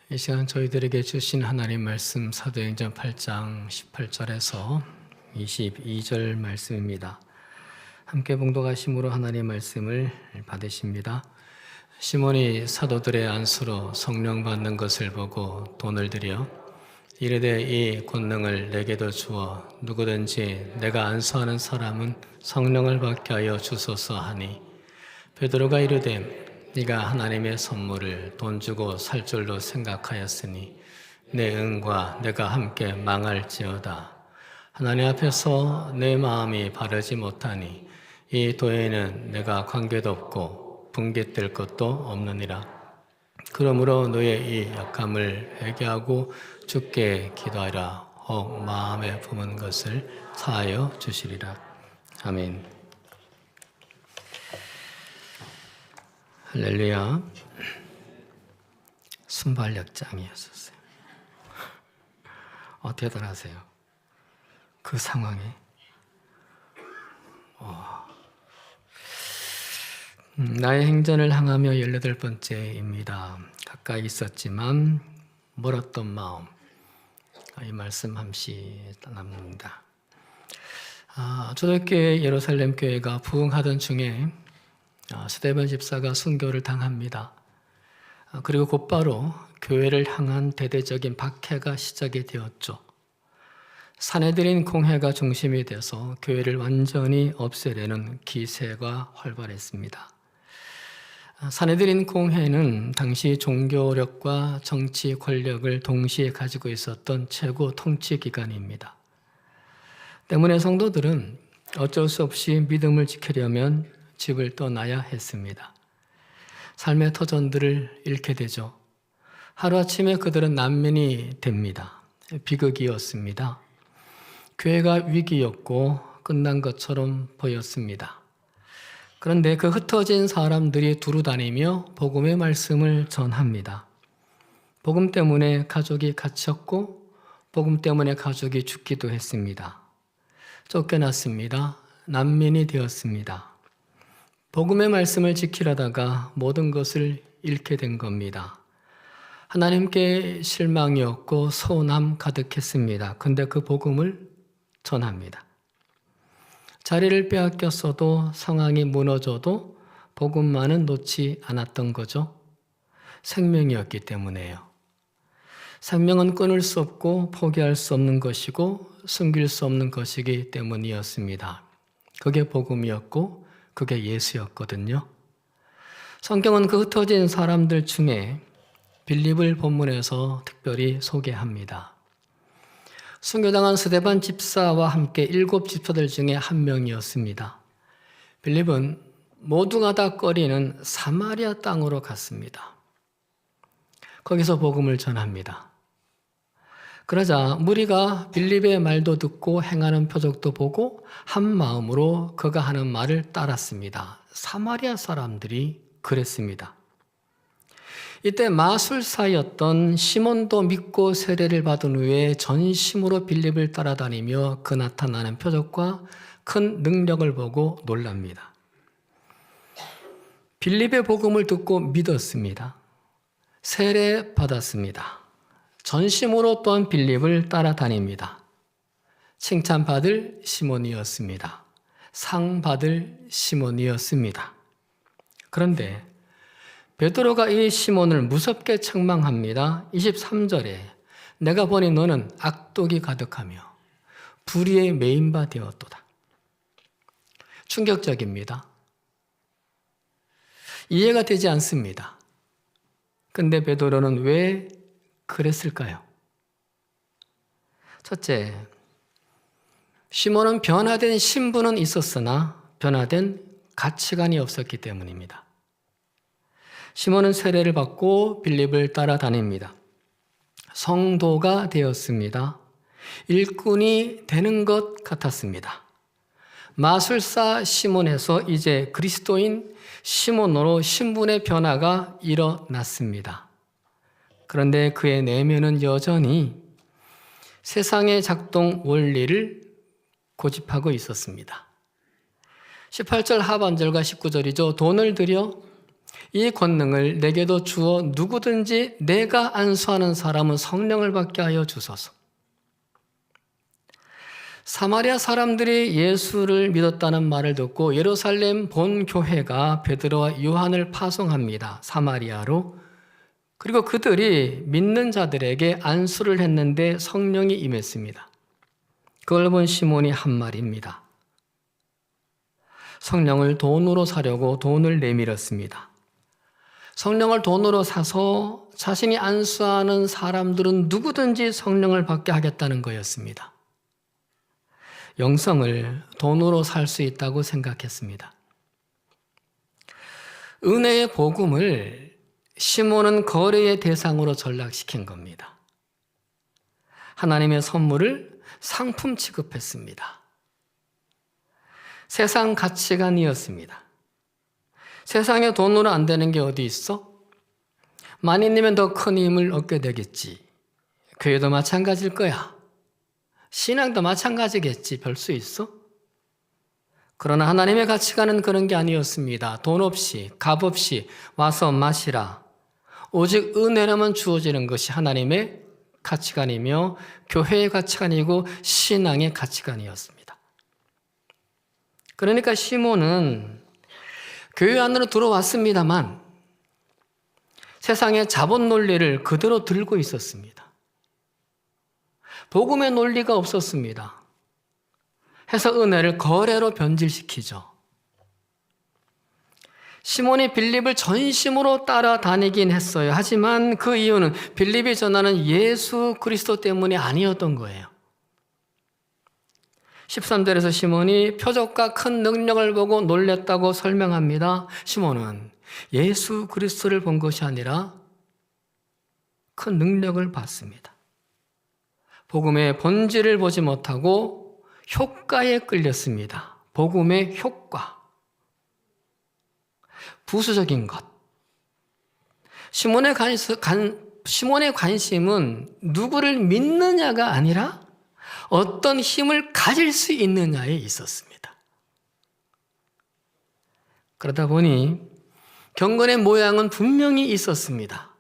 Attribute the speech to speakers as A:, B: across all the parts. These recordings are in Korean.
A: 이 시간 저희들에게 주신 하나님 말씀 사도행전 8장 18절에서 22절 말씀입니다. 함께 봉독하심으로 하나님 말씀을 받으십니다. 시몬이 사도들의 안수로 성령 받는 것을 보고 돈을 들여 이르되 이 권능을 내게도 주어 누구든지 내가 안수하는 사람은 성령을 받게 하여 주소서 하니, 베드로가 이르되 네가 하나님의 선물을 돈 주고 살 줄로 생각하였으니 내 은과 내가 함께 망할지어다. 하나님 앞에서 내 마음이 바르지 못하니 이 도에는 내가 관계도 없고 분깃될 것도 없느니라. 그러므로 너의 이 약함을 회개하고 주께 기도하라. 혹 마음에 품은 것을 사하여 주시리라. 아멘. 할렐루야. 순발력장이었어요. 어떻게들 하세요? 그 상황에 나의 행전을 향하며 18번째입니다. 가까이 있었지만 멀었던 마음. 이 말씀 함시 남깁니다. 초대교회 예루살렘 교회가 부흥하던 중에 스데반 집사가 순교를 당합니다. 그리고 곧바로 교회를 향한 대대적인 박해가 시작이 되었죠. 사내들인 공회가 중심이 돼서 교회를 완전히 없애려는 기세가 활발했습니다. 사내들인 공회는 당시 종교력과 정치 권력을 동시에 가지고 있었던 최고 통치 기관입니다. 때문에 성도들은 어쩔 수 없이 믿음을 지키려면 집을 떠나야 했습니다. 삶의 터전들을 잃게 되죠. 하루아침에 그들은 난민이 됩니다. 비극이었습니다. 교회가 위기였고 끝난 것처럼 보였습니다. 그런데 그 흩어진 사람들이 두루 다니며 복음의 말씀을 전합니다. 복음 때문에 가족이 갇혔고 복음 때문에 가족이 죽기도 했습니다. 쫓겨났습니다. 난민이 되었습니다. 복음의 말씀을 지키려다가 모든 것을 잃게 된 겁니다. 하나님께 실망이었고 서운함 가득했습니다. 근데 그 복음을 전합니다. 자리를 빼앗겼어도 상황이 무너져도 복음만은 놓지 않았던 거죠. 생명이었기 때문에요. 생명은 끊을 수 없고 포기할 수 없는 것이고 숨길 수 없는 것이기 때문이었습니다. 그게 복음이었고 그게 예수였거든요. 성경은 그 흩어진 사람들 중에 빌립을 본문에서 특별히 소개합니다. 순교당한 스데반 집사와 함께 7 집사들 중에 한 명이었습니다. 빌립은 모두가 다 꺼리는 사마리아 땅으로 갔습니다. 거기서 복음을 전합니다. 그러자 무리가 빌립의 말도 듣고 행하는 표적도 보고 한 마음으로 그가 하는 말을 따랐습니다. 사마리아 사람들이 그랬습니다. 이때 마술사였던 시몬도 믿고 세례를 받은 후에 전심으로 빌립을 따라다니며 그 나타나는 표적과 큰 능력을 보고 놀랍니다. 빌립의 복음을 듣고 믿었습니다. 세례 받았습니다. 전심으로 또한 빌립을 따라다닙니다. 칭찬받을 시몬이었습니다. 상 받을 시몬이었습니다. 그런데 베드로가 이 시몬을 무섭게 책망합니다. 23절에 내가 보니 너는 악독이 가득하며 불의에 매인 바 되었도다. 충격적입니다. 이해가 되지 않습니다. 근데 베드로는 왜 그랬을까요? 첫째, 시몬은 변화된 신분은 있었으나 변화된 가치관이 없었기 때문입니다. 시몬은 세례를 받고 빌립을 따라다닙니다. 성도가 되었습니다. 일꾼이 되는 것 같았습니다. 마술사 시몬에서 이제 그리스도인 시몬으로 신분의 변화가 일어났습니다. 그런데 그의 내면은 여전히 세상의 작동 원리를 고집하고 있었습니다. 18절 하반절과 19절이죠. 돈을 들여 이 권능을 내게도 주어 누구든지 내가 안수하는 사람은 성령을 받게 하여 주소서. 사마리아 사람들이 예수를 믿었다는 말을 듣고 예루살렘 본 교회가 베드로와 요한을 파송합니다. 사마리아로. 그리고 그들이 믿는 자들에게 안수를 했는데 성령이 임했습니다. 그걸 본 시몬이 한 말입니다. 성령을 돈으로 사려고 돈을 내밀었습니다. 성령을 돈으로 사서 자신이 안수하는 사람들은 누구든지 성령을 받게 하겠다는 거였습니다. 영성을 돈으로 살 수 있다고 생각했습니다. 은혜의 복음을 시몬은 거래의 대상으로 전락시킨 겁니다. 하나님의 선물을 상품 취급했습니다. 세상 가치관이었습니다. 세상에 돈으로 안 되는 게 어디 있어? 많이 내면 더 큰 힘을 얻게 되겠지. 교회도 마찬가지일 거야. 신앙도 마찬가지겠지. 별 수 있어? 그러나 하나님의 가치관은 그런 게 아니었습니다. 돈 없이, 값 없이 와서 마시라. 오직 은혜라만 주어지는 것이 하나님의 가치관이며 교회의 가치관이고 신앙의 가치관이었습니다. 그러니까 시몬은 교회 안으로 들어왔습니다만 세상의 자본 논리를 그대로 들고 있었습니다. 복음의 논리가 없었습니다. 해서 은혜를 거래로 변질시키죠. 시몬이 빌립을 전심으로 따라다니긴 했어요. 하지만 그 이유는 빌립이 전하는 예수 그리스도 때문이 아니었던 거예요. 13절에서 시몬이 표적과 큰 능력을 보고 놀랬다고 설명합니다. 시몬은 예수 그리스도를 본 것이 아니라 큰 능력을 봤습니다. 복음의 본질을 보지 못하고 효과에 끌렸습니다. 복음의 효과. 부수적인 것. 시몬의 관심은 누구를 믿느냐가 아니라 어떤 힘을 가질 수 있느냐에 있었습니다. 그러다 보니 경건의 모양은 분명히 있었습니다.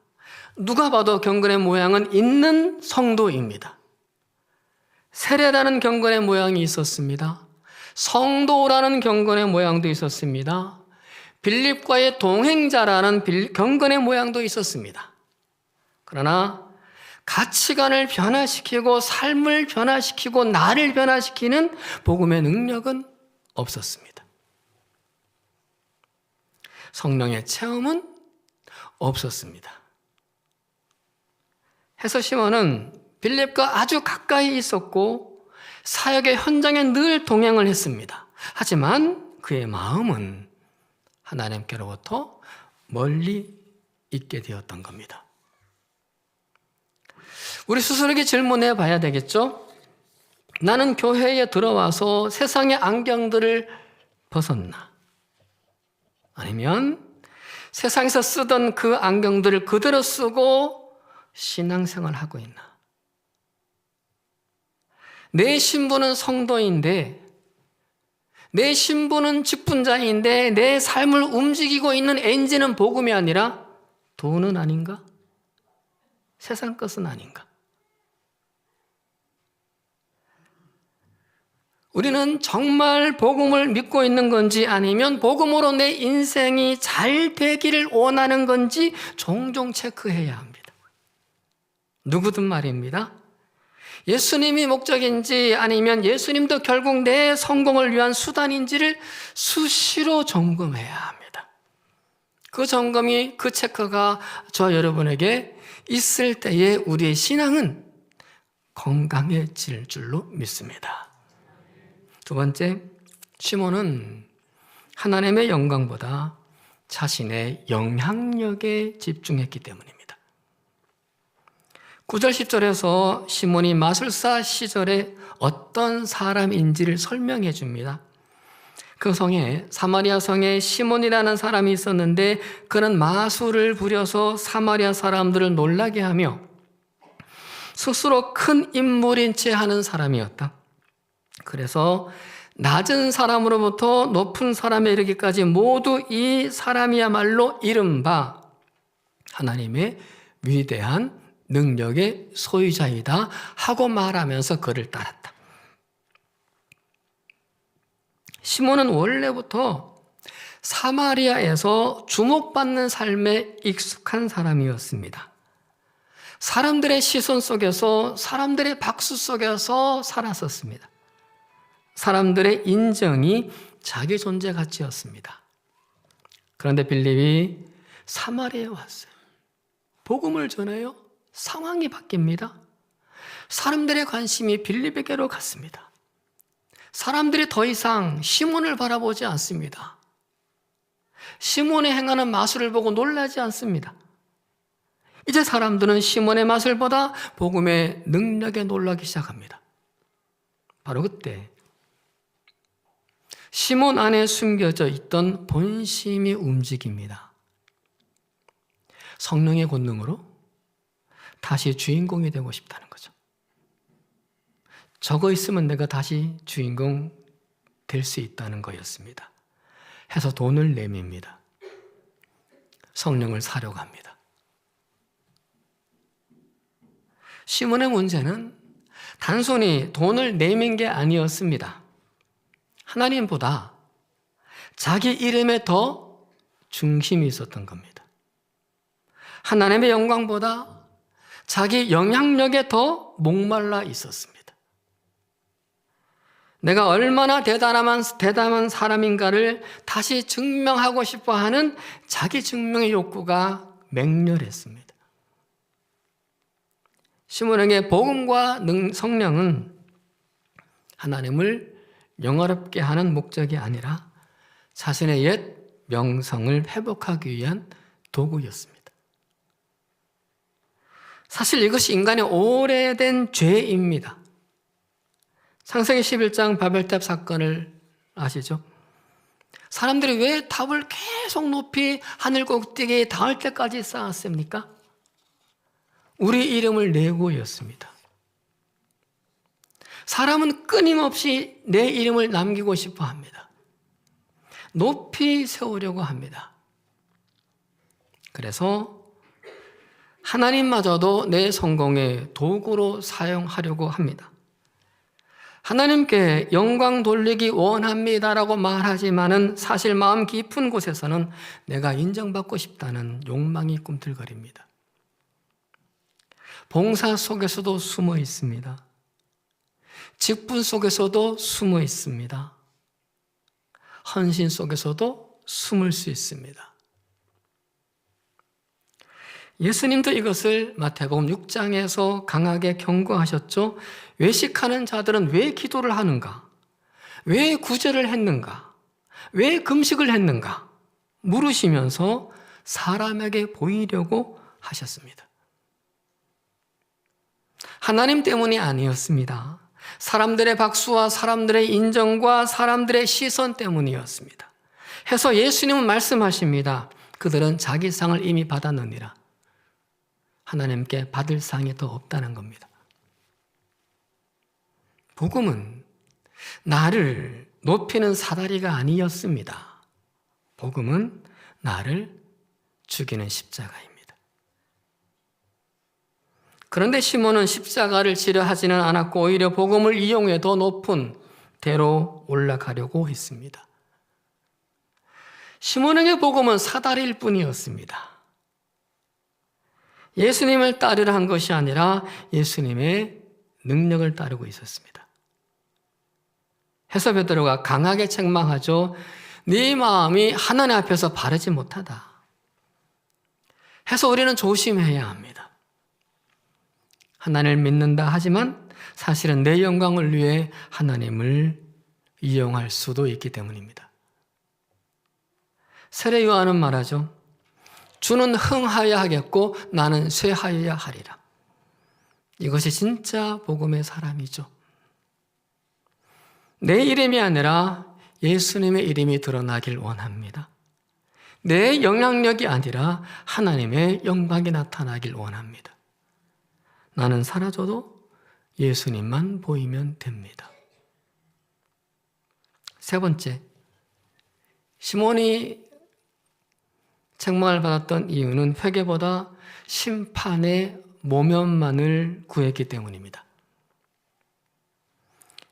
A: 누가 봐도 경건의 모양은 있는 성도입니다. 세례라는 경건의 모양이 있었습니다. 성도라는 경건의 모양도 있었습니다. 빌립과의 동행자라는 경건의 모양도 있었습니다. 그러나 가치관을 변화시키고 삶을 변화시키고 나를 변화시키는 복음의 능력은 없었습니다. 성령의 체험은 없었습니다. 해서 시몬은 빌립과 아주 가까이 있었고 사역의 현장에 늘 동행을 했습니다. 하지만 그의 마음은 하나님께로부터 멀리 있게 되었던 겁니다. 우리 스스로에게 질문해 봐야 되겠죠? 나는 교회에 들어와서 세상의 안경들을 벗었나? 아니면 세상에서 쓰던 그 안경들을 그대로 쓰고 신앙생활을 하고 있나? 내 신분은 성도인데, 내 신분은 직분자인데 내 삶을 움직이고 있는 엔진은 복음이 아니라 돈은 아닌가? 세상 것은 아닌가? 우리는 정말 복음을 믿고 있는 건지 아니면 복음으로 내 인생이 잘 되기를 원하는 건지 종종 체크해야 합니다. 누구든 말입니다. 예수님이 목적인지 아니면 예수님도 결국 내 성공을 위한 수단인지를 수시로 점검해야 합니다. 그 점검이, 그 체크가 저 여러분에게 있을 때에 우리의 신앙은 건강해질 줄로 믿습니다. 두 번째, 시몬은 하나님의 영광보다 자신의 영향력에 집중했기 때문입니다. 9절 10절에서 시몬이 마술사 시절에 어떤 사람인지를 설명해 줍니다. 그 성에, 사마리아 성에 시몬이라는 사람이 있었는데 그는 마술을 부려서 사마리아 사람들을 놀라게 하며 스스로 큰 인물인 채 하는 사람이었다. 그래서 낮은 사람으로부터 높은 사람에 이르기까지 모두 이 사람이야말로 이른바 하나님의 위대한 능력의 소유자이다 하고 말하면서 그를 따랐다. 시몬은 원래부터 사마리아에서 주목받는 삶에 익숙한 사람이었습니다. 사람들의 시선 속에서, 사람들의 박수 속에서 살았었습니다. 사람들의 인정이 자기 존재 가치였습니다. 그런데 빌립이 사마리아에 왔어요. 복음을 전해요. 상황이 바뀝니다. 사람들의 관심이 빌립에게로 갔습니다. 사람들이 더 이상 시몬을 바라보지 않습니다. 시몬이 행하는 마술을 보고 놀라지 않습니다. 이제 사람들은 시몬의 마술보다 복음의 능력에 놀라기 시작합니다. 바로 그때 시몬 안에 숨겨져 있던 본심이 움직입니다. 성령의 권능으로 다시 주인공이 되고 싶다는 거죠. 저거 있으면 내가 다시 주인공 될 수 있다는 거였습니다. 해서 돈을 내밉니다. 성령을 사려고 합니다. 시몬의 문제는 단순히 돈을 내민 게 아니었습니다. 하나님보다 자기 이름에 더 중심이 있었던 겁니다. 하나님의 영광보다 자기 영향력에 더 목말라 있었습니다. 내가 얼마나 대단한 사람인가를 다시 증명하고 싶어 하는 자기 증명의 욕구가 맹렬했습니다. 시몬에게 복음과 성령은 하나님을 영화롭게 하는 목적이 아니라 자신의 옛 명성을 회복하기 위한 도구였습니다. 사실 이것이 인간의 오래된 죄입니다. 창세기 11장 바벨탑 사건을 아시죠? 사람들이 왜 탑을 계속 높이 하늘 꼭대기에 닿을 때까지 쌓았습니까? 우리 이름을 내고였습니다. 사람은 끊임없이 내 이름을 남기고 싶어 합니다. 높이 세우려고 합니다. 그래서 하나님마저도 내 성공의 도구로 사용하려고 합니다. 하나님께 영광 돌리기 원합니다라고 말하지만은 사실 마음 깊은 곳에서는 내가 인정받고 싶다는 욕망이 꿈틀거립니다. 봉사 속에서도 숨어 있습니다. 직분 속에서도 숨어 있습니다. 헌신 속에서도 숨을 수 있습니다. 예수님도 이것을 마태복음 6장에서 강하게 경고하셨죠. 외식하는 자들은 왜 기도를 하는가? 왜 구제를 했는가? 왜 금식을 했는가? 물으시면서 사람에게 보이려고 하셨습니다. 하나님 때문이 아니었습니다. 사람들의 박수와 사람들의 인정과 사람들의 시선 때문이었습니다. 해서 예수님은 말씀하십니다. 그들은 자기 상을 이미 받았느니라. 하나님께 받을 상이 더 없다는 겁니다. 복음은 나를 높이는 사다리가 아니었습니다. 복음은 나를 죽이는 십자가입니다. 그런데 시몬은 십자가를 지려 하지는 않았고 오히려 복음을 이용해 더 높은 대로 올라가려고 했습니다. 시몬에게 복음은 사다리일 뿐이었습니다. 예수님을 따르려 한 것이 아니라 예수님의 능력을 따르고 있었습니다. 해서 베드로가 강하게 책망하죠. 네 마음이 하나님 앞에서 바르지 못하다. 해서 우리는 조심해야 합니다. 하나님을 믿는다 하지만 사실은 내 영광을 위해 하나님을 이용할 수도 있기 때문입니다. 세례 요한은 말하죠. 주는 흥하여야 하겠고 나는 쇠하여야 하리라. 이것이 진짜 복음의 사람이죠. 내 이름이 아니라 예수님의 이름이 드러나길 원합니다. 내 영향력이 아니라 하나님의 영광이 나타나길 원합니다. 나는 사라져도 예수님만 보이면 됩니다. 세 번째, 시몬이 책망을 받았던 이유는 회개보다 심판의 모면만을 구했기 때문입니다.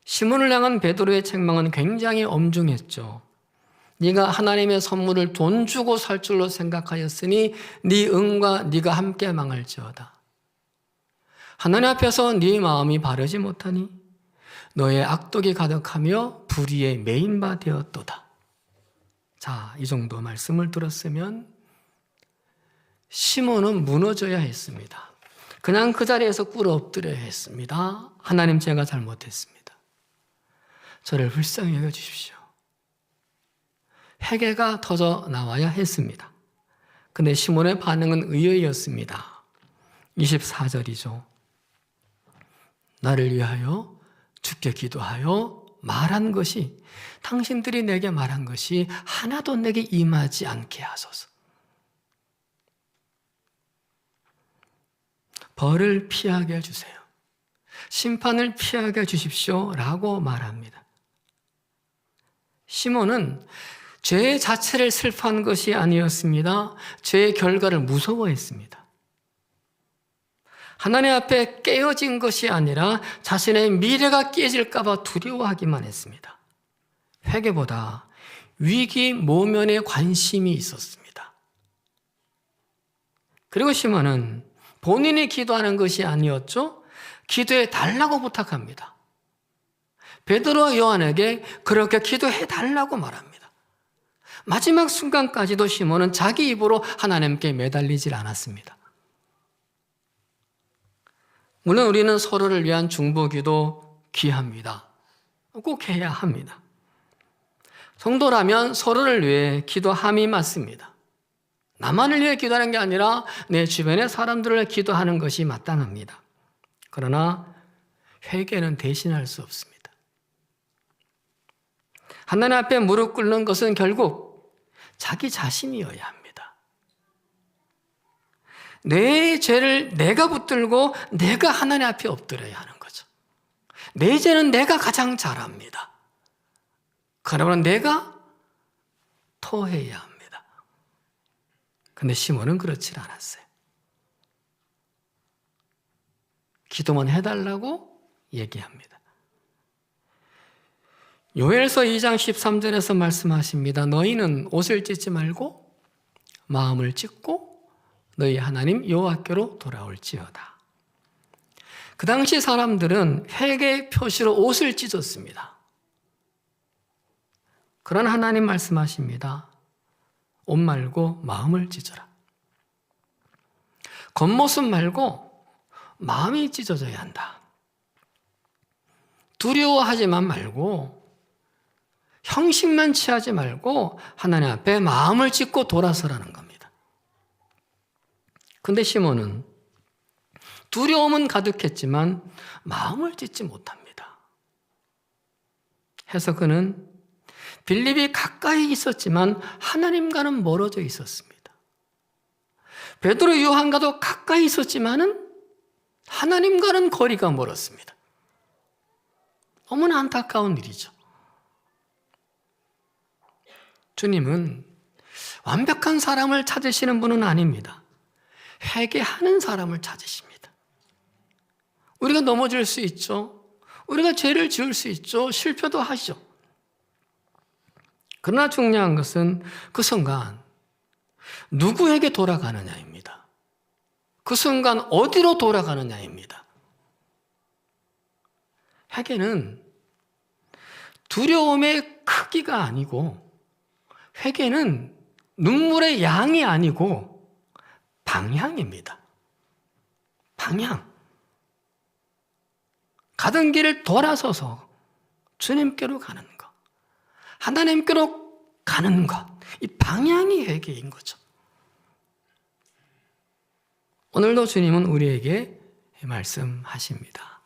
A: 시몬을 향한 베드로의 책망은 굉장히 엄중했죠. 네가 하나님의 선물을 돈 주고 살 줄로 생각하였으니 네 응과 네가 함께 망할지어다. 하나님 앞에서 네 마음이 바르지 못하니 너의 악독이 가득하며 불의에 매인 바 되었도다. 자, 이 정도 말씀을 들었으면 시몬은 무너져야 했습니다. 그냥 그 자리에서 꿇어 엎드려야 했습니다. 하나님, 제가 잘못했습니다. 저를 불쌍히 여겨주십시오. 회개가 터져 나와야 했습니다. 근데 시몬의 반응은 의외였습니다. 24절이죠. 나를 위하여 주께 기도하여 말한 것이, 당신들이 내게 말한 것이 하나도 내게 임하지 않게 하소서. 벌을 피하게 해주세요. 심판을 피하게 해주십시오 라고 말합니다. 시몬은 죄 자체를 슬퍼한 것이 아니었습니다. 죄의 결과를 무서워했습니다. 하나님 앞에 깨어진 것이 아니라 자신의 미래가 깨질까 봐 두려워하기만 했습니다. 회개보다 위기 모면에 관심이 있었습니다. 그리고 시몬은 본인이 기도하는 것이 아니었죠. 기도해 달라고 부탁합니다. 베드로와 요한에게 그렇게 기도해 달라고 말합니다. 마지막 순간까지도 시몬은 자기 입으로 하나님께 매달리질 않았습니다. 물론 우리는 서로를 위한 중보기도 귀합니다. 꼭 해야 합니다. 성도라면 서로를 위해 기도함이 맞습니다. 나만을 위해 기도하는 게 아니라 내 주변의 사람들을 위해 기도하는 것이 마땅합니다. 그러나 회개는 대신할 수 없습니다. 하나님 앞에 무릎 꿇는 것은 결국 자기 자신이어야 합니다. 내 죄를 내가 붙들고 내가 하나님 앞에 엎드려야 하는 거죠. 내 죄는 내가 가장 잘 압니다. 그러면 내가 토해야 합니다. 그런데 시몬은 그렇지 않았어요. 기도만 해달라고 얘기합니다. 요엘서 2장 13절에서 말씀하십니다. 너희는 옷을 찢지 말고 마음을 찢고 너희 하나님 여호와께로 돌아올지어다. 그 당시 사람들은 회개 표시로 옷을 찢었습니다. 그러나 하나님 말씀하십니다. 옷 말고 마음을 찢어라. 겉모습 말고 마음이 찢어져야 한다. 두려워하지만 말고 형식만 취하지 말고 하나님 앞에 마음을 찢고 돌아서라는 겁니다. 근데 시몬은 두려움은 가득했지만 마음을 찢지 못합니다. 해서 그는 빌립이 가까이 있었지만 하나님과는 멀어져 있었습니다. 베드로 요한과도 가까이 있었지만은 하나님과는 거리가 멀었습니다. 너무나 안타까운 일이죠. 주님은 완벽한 사람을 찾으시는 분은 아닙니다. 회개하는 사람을 찾으십니다. 우리가 넘어질 수 있죠. 우리가 죄를 지을 수 있죠. 실패도 하시죠. 그러나 중요한 것은 그 순간 누구에게 돌아가느냐입니다. 그 순간 어디로 돌아가느냐입니다. 회개는 두려움의 크기가 아니고, 회개는 눈물의 양이 아니고 방향입니다. 방향. 가던 길을 돌아서서 주님께로 가는 것, 하나님께로 가는 것, 이 방향이 회개인 거죠. 오늘도 주님은 우리에게 말씀하십니다.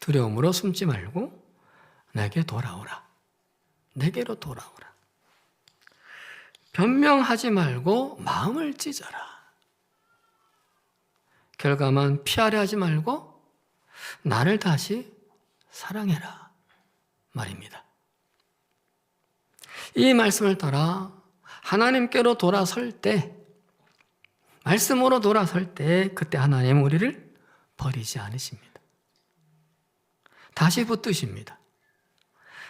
A: 두려움으로 숨지 말고 내게 돌아오라. 내게로 돌아오라. 변명하지 말고 마음을 찢어라. 결과만 피하려 하지 말고 나를 다시 사랑해라 말입니다. 이 말씀을 따라 하나님께로 돌아설 때, 말씀으로 돌아설 때 그때 하나님은 우리를 버리지 않으십니다. 다시 붙드십니다.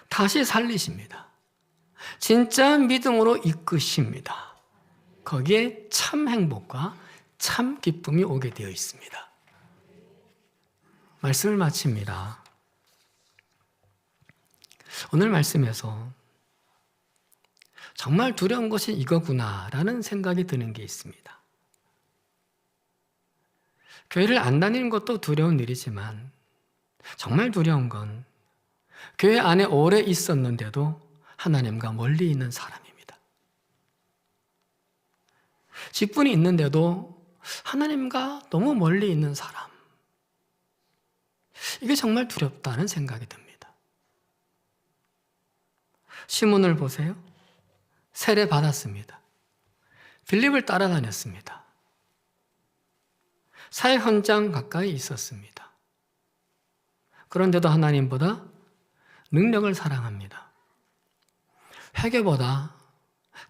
A: 다시 살리십니다. 진짜 믿음으로 이끄십니다. 거기에 참 행복과 참 기쁨이 오게 되어 있습니다. 말씀을 마칩니다. 오늘 말씀에서 정말 두려운 것이 이거구나라는 생각이 드는 게 있습니다. 교회를 안 다니는 것도 두려운 일이지만 정말 두려운 건 교회 안에 오래 있었는데도 하나님과 멀리 있는 사람입니다. 직분이 있는데도 하나님과 너무 멀리 있는 사람. 이게 정말 두렵다는 생각이 듭니다. 시몬을 보세요. 세례 받았습니다. 빌립을 따라다녔습니다. 사회 현장 가까이 있었습니다. 그런데도 하나님보다 능력을 사랑합니다. 회개보다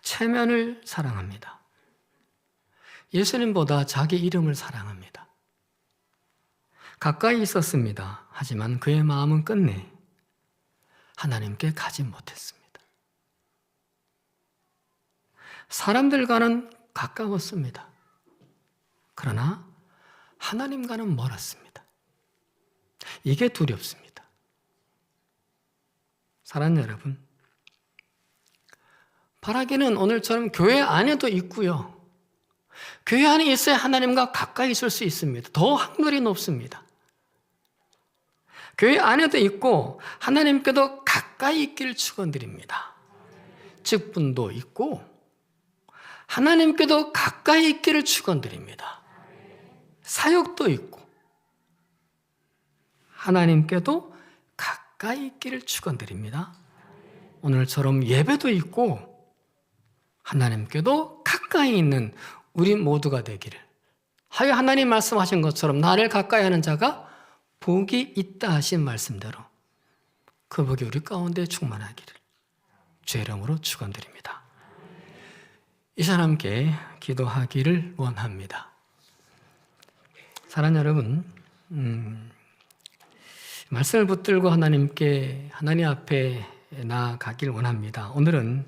A: 체면을 사랑합니다. 예수님보다 자기 이름을 사랑합니다. 가까이 있었습니다. 하지만 그의 마음은 끝내 하나님께 가지 못했습니다. 사람들과는 가까웠습니다. 그러나 하나님과는 멀었습니다. 이게 두렵습니다. 사랑하는 여러분, 바라기는 오늘처럼 교회 안에도 있고요. 교회 안에 있어야 하나님과 가까이 있을 수 있습니다. 더 확률이 높습니다. 교회 안에도 있고 하나님께도 가까이 있기를 축원드립니다. 직분도 있고 하나님께도 가까이 있기를 축원드립니다. 사역도 있고 하나님께도 가까이 있기를 축원드립니다. 오늘처럼 예배도 있고 하나님께도 가까이 있는 우리 모두가 되기를. 하여 하나님 말씀하신 것처럼 나를 가까이 하는 자가 복이 있다 하신 말씀대로 그 복이 우리 가운데 충만하기를 주의 이름으로 축원드립니다. 이 시간 함께 기도하기를 원합니다. 사랑하는 여러분, 말씀을 붙들고 하나님 앞에 나아가길 원합니다. 오늘은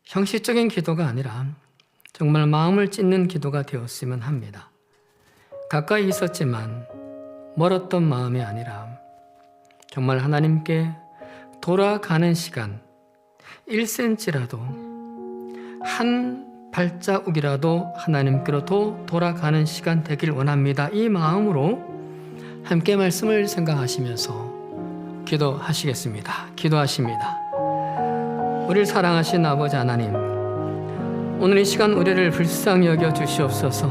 A: 형식적인 기도가 아니라 정말 마음을 찢는 기도가 되었으면 합니다. 가까이 있었지만 멀었던 마음이 아니라 정말 하나님께 돌아가는 시간 1cm라도 한 발자국이라도 하나님께로 돌아가는 시간 되길 원합니다. 이 마음으로 함께 말씀을 생각하시면서 기도하시겠습니다. 기도하십니다. 우리를 사랑하신 아버지 하나님, 오늘 이 시간 우리를 불쌍히 여겨 주시옵소서.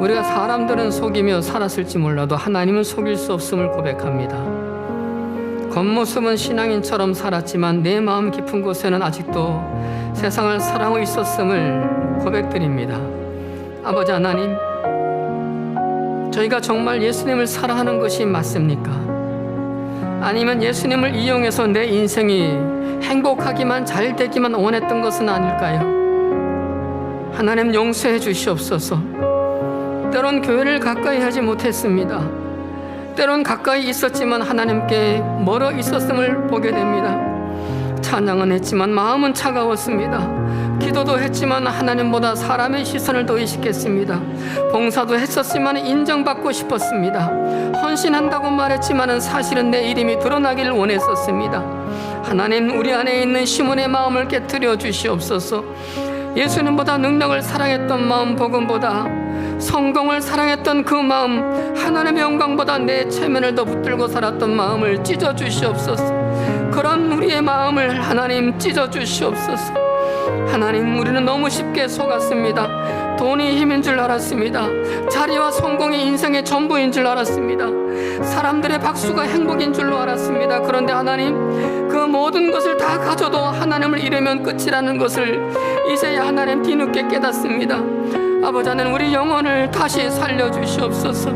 A: 우리가 사람들은 속이며 살았을지 몰라도 하나님은 속일 수 없음을 고백합니다. 겉모습은 신앙인처럼 살았지만 내 마음 깊은 곳에는 아직도 세상을 사랑하고 있었음을 고백드립니다. 아버지 하나님, 저희가 정말 예수님을 사랑하는 것이 맞습니까? 아니면 예수님을 이용해서 내 인생이 행복하기만 잘 되기만 원했던 것은 아닐까요? 하나님 용서해 주시옵소서. 때론 교회를 가까이 하지 못했습니다. 때론 가까이 있었지만 하나님께 멀어 있었음을 보게 됩니다. 찬양은 했지만 마음은 차가웠습니다. 기도도 했지만 하나님보다 사람의 시선을 더 의식했습니다. 봉사도 했었지만 인정받고 싶었습니다. 헌신한다고 말했지만 사실은 내 이름이 드러나기를 원했었습니다. 하나님, 우리 안에 있는 시몬의 마음을 깨트려 주시옵소서. 예수님보다 능력을 사랑했던 마음, 복음보다 성공을 사랑했던 그 마음, 하나님의 영광보다 내 체면을 더 붙들고 살았던 마음을 찢어 주시옵소서. 그런 우리의 마음을 하나님 찢어 주시옵소서. 하나님, 우리는 너무 쉽게 속았습니다. 돈이 힘인 줄 알았습니다. 자리와 성공이 인생의 전부인 줄 알았습니다. 사람들의 박수가 행복인 줄로 알았습니다. 그런데 하나님, 그 모든 것을 다 가져도 하나님을 잃으면 끝이라는 것을 이제야 하나님 뒤늦게 깨닫습니다. 아버지 하나님, 우리 영혼을 다시 살려주시옵소서.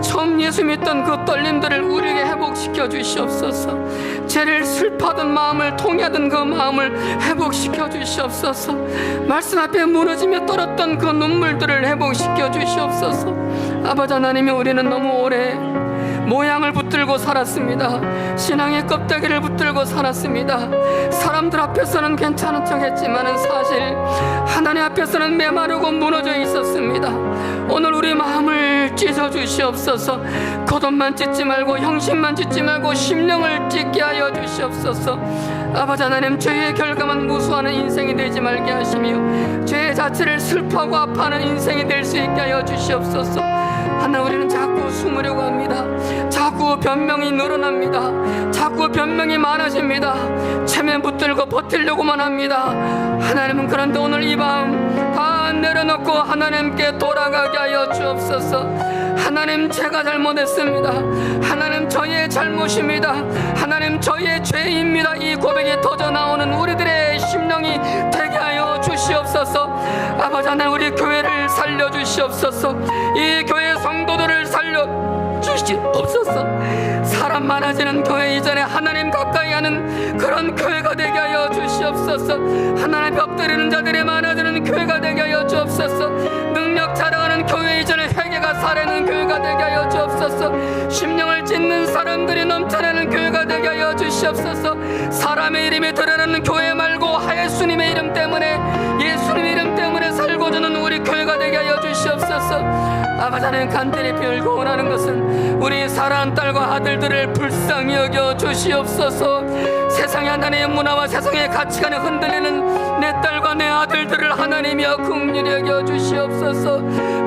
A: 처음 예수 믿던 그 떨림들을 우리에게 회복시켜 주시옵소서. 죄를 슬퍼하던 마음을, 통해하던 그 마음을 회복시켜 주시옵소서. 말씀 앞에 무너지며 떨었던 그 눈물들을 회복시켜 주시옵소서. 아버지 하나님, 우리는 너무 오래 모양을 붙들고 살았습니다. 신앙의 껍데기를 붙들고 살았습니다. 사람들 앞에서는 괜찮은 척 했지만 사실 하나님 앞에서는 메마르고 무너져 있었습니다. 오늘 우리 마음을 찢어 주시옵소서. 겉옷만 찢지 말고 형식만 찢지 말고 심령을 찢게 하여 주시옵소서. 아버지 하나님, 죄의 결과만 무수하는 인생이 되지 말게 하시며 죄의 자체를 슬퍼하고 아파하는 인생이 될 수 있게 하여 주시옵소서. 하나, 우리는 자꾸 숨으려고 합니다. 자꾸 변명이 늘어납니다. 자꾸 변명이 많아집니다. 체면 붙들고 버티려고만 합니다. 하나님은 그런데 오늘 이 밤 다 내려놓고 하나님께 돌아가게 하여 주옵소서. 하나님, 제가 잘못했습니다. 하나님, 저의 잘못입니다. 하나님, 저의 죄입니다. 이 고백이 터져 나오는 우리들의 심령이 되게 하여 주시옵소서. 아버지 하나님, 우리 교회를 살려주시옵소서. 이 교회 성도들을 살려주시옵소서. 사람 많아지는 교회 이전에 하나님 가까이 하는 그런 교회가 되게 하여 주시옵소서. 하나님 엎드리는 자들이 많아지는 교회가 되게 하여 주옵소서. 능력 자랑하는 교회 이전에 회개가 살아있는 교회가 되게 하여 주옵소서. 심령을 찢는 사람들이 넘쳐나는 교회가 되게 하여 주시옵소서. 사람의 이름이 드러나는 교회 말고 예수님의 이름 때문에, 예수님의 이름 때문에 살고 주는 우리 교회가 되게 하여 주시옵소서. 아버지 하나님, 간절히 빌고 원하는 것은 우리 사랑하는 딸과 아들들을 불쌍히 여겨 주시옵소서. 세상의 하나님의 문화와 세상의 가치관에 흔들리는 내 딸과 내 아들들을 하나님이여 긍휼히 여겨 주시옵소서.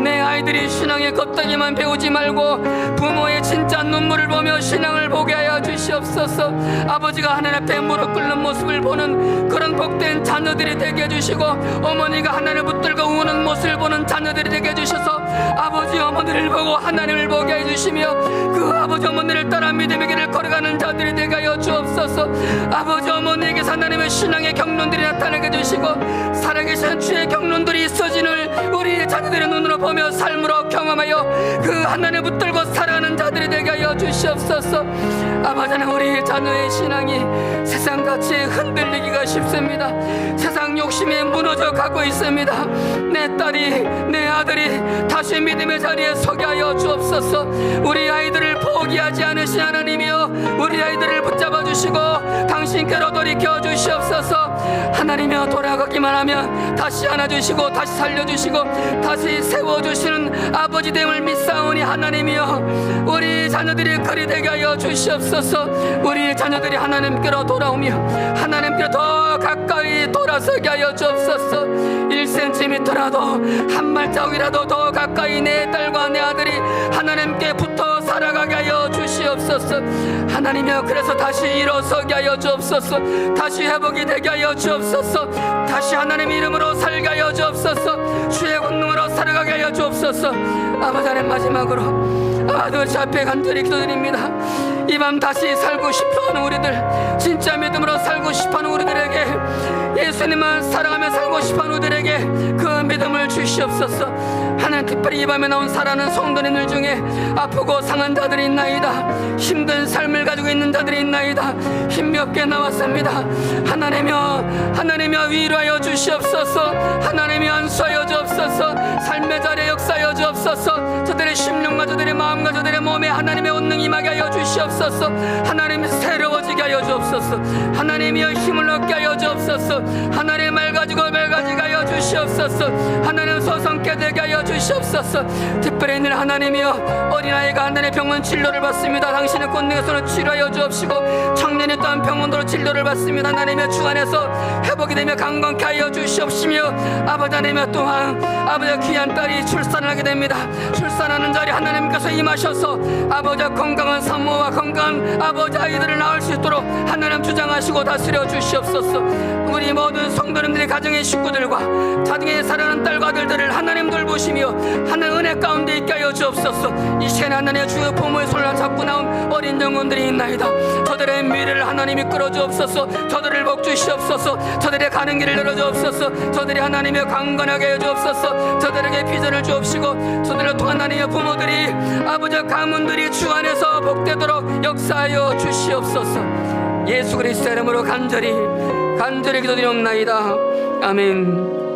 A: 내 아이들이 신앙의 껍데기만 배우지 말고 부모의 진짜 눈물을 보며 신앙을 보게 하여 주시옵소서. 아버지가 하나님 앞에 무릎 꿇는 모습을 보는 그런 복된 자녀들이 되게 해주시고, 어머니가 하나님을 붙들고 우는 모습을 보는 자녀들이 되게 해주셔서 아버지 어머니를 보고 하나님을 보게 해주시며 그 아버지 어머니를 따라 믿음의 길을 걸어가는 자들이 되게 하여 주옵소서. 아버지 어머니에게서 하나님의 신앙의 경륜들이 나타나게 해주시고 살아계신 주의 경륜들이 있어지는 우리 자녀들의 눈으로 보며 삶으로 경험하여 그 하나님을 붙들고 살아가는 자들이 되게 하여 주시옵소서. 아버지 하나님, 우리 자녀의 신앙이 세상같이 흔들리기가 쉽습니다. 세상 욕심에 무너져 가고 있습니다. 내 딸이, 내 아들이 다시 믿음의 자리에 서게 하여 주옵소서. 우리 아이들을 포기하지 않으신 하나님이여 우리 아이들을 붙잡아 주시고 당신께로 돌이켜 주시옵소서. 하나님이여, 돌아가기만 하면 다시 안아주시고 다시 살려주시고 다시 세워주시는 아버지 됨을 믿사오니 하나님이여 우리 자녀들이 그리 되게 하여 주시옵소서. 우리 자녀들이 하나님께로 돌아오며 하나님께로 더 가까이 돌아서게 하여 주옵소서. 1cm라도 한 발자국이라도 더 가까이 내 딸과 내 아들이 하나님께 붙어 살아가게 하여 주시옵소서. 하나님이여, 그래서 다시 일어서게 하여 주옵소서. 다시 회복이 되게 하여 주옵소서. 다시 하나님 이름으로 살게 하여 주옵소서. 주의 권능으로 살아가게 하여 주옵소서. 아버지 하나님, 마지막으로 아버지 앞에 간절히 기도드립니다. 이 밤 다시 살고 싶어하는 우리들, 진짜 믿음으로 살고 싶어하는 우리들에게, 예수님만 사랑하며 살고 싶어하는 우리들에게 그 믿음을 주시옵소서. 하나님, 특별히 이 밤에 나온 사랑하는 성도님들 중에 아프고 상한 자들이 있나이다. 힘든 삶을 가지고 있는 자들이 있나이다. 힘이 없게 나왔습니다. 하나님이여 위로하여 주시옵소서. 하나님이여 안수하여 주옵소서. 삶의 자리에 역사하여 주옵소서. 저들의 심령과 저들의 마음과 저들의 몸에 하나님의 온능 임하게 하여 주시옵소서. 하나님이 새로워지게 하여 주옵소서. 하나님이여 힘을 얻게 하여 주옵소서. 하나님의 말 가지고 하여 주시옵소서. 하나님 소성케 되게 하여 주시옵소서. 특별히 있는 하나님이여 어린아이가 하나님의 병원 진료를 받습니다. 당신의 권능에서는 치료하여 주옵시고 청년이 또한 병원으로 진료를 받습니다. 하나님의 주 안에서 회복이 되며 강건케 하여 주시옵시며 아버지 하나님의 또한 아버지의 귀한 딸이 출산을 하게 됩니다. 출산하는 자리 하나님
B: 하나님께서 임하셔서 아버지 건강한 산모와 건강한 아버지 아이들을 낳을 수 있도록 하나님 주장하시고 다스려 주시옵소서. 우리 모든 성도님들의 가정의 식구들과 자녀의 사랑하는 딸과 아들들을 하나님 돌보시며 하나님 은혜 가운데 있게 하여 주옵소서. 이 시간 하나님의 주 부모의 손을 잡고 나온 어린 영혼들이 있나이다. 저들의 미래를 하나님이 끌어주옵소서. 저들을 복주시옵소서. 저들의 가는 길을 열어주옵소서. 저들이 하나님의 강건하게 하여 주옵소서. 저들에게 비전을 주옵시고 저들을 통한 하나님의 부모들이 아버지 가문들이 주 안에서 복되도록 역사하여 주시옵소서. 예수 그리스도의 이름으로 간절히 기도드리옵나이다. 아멘.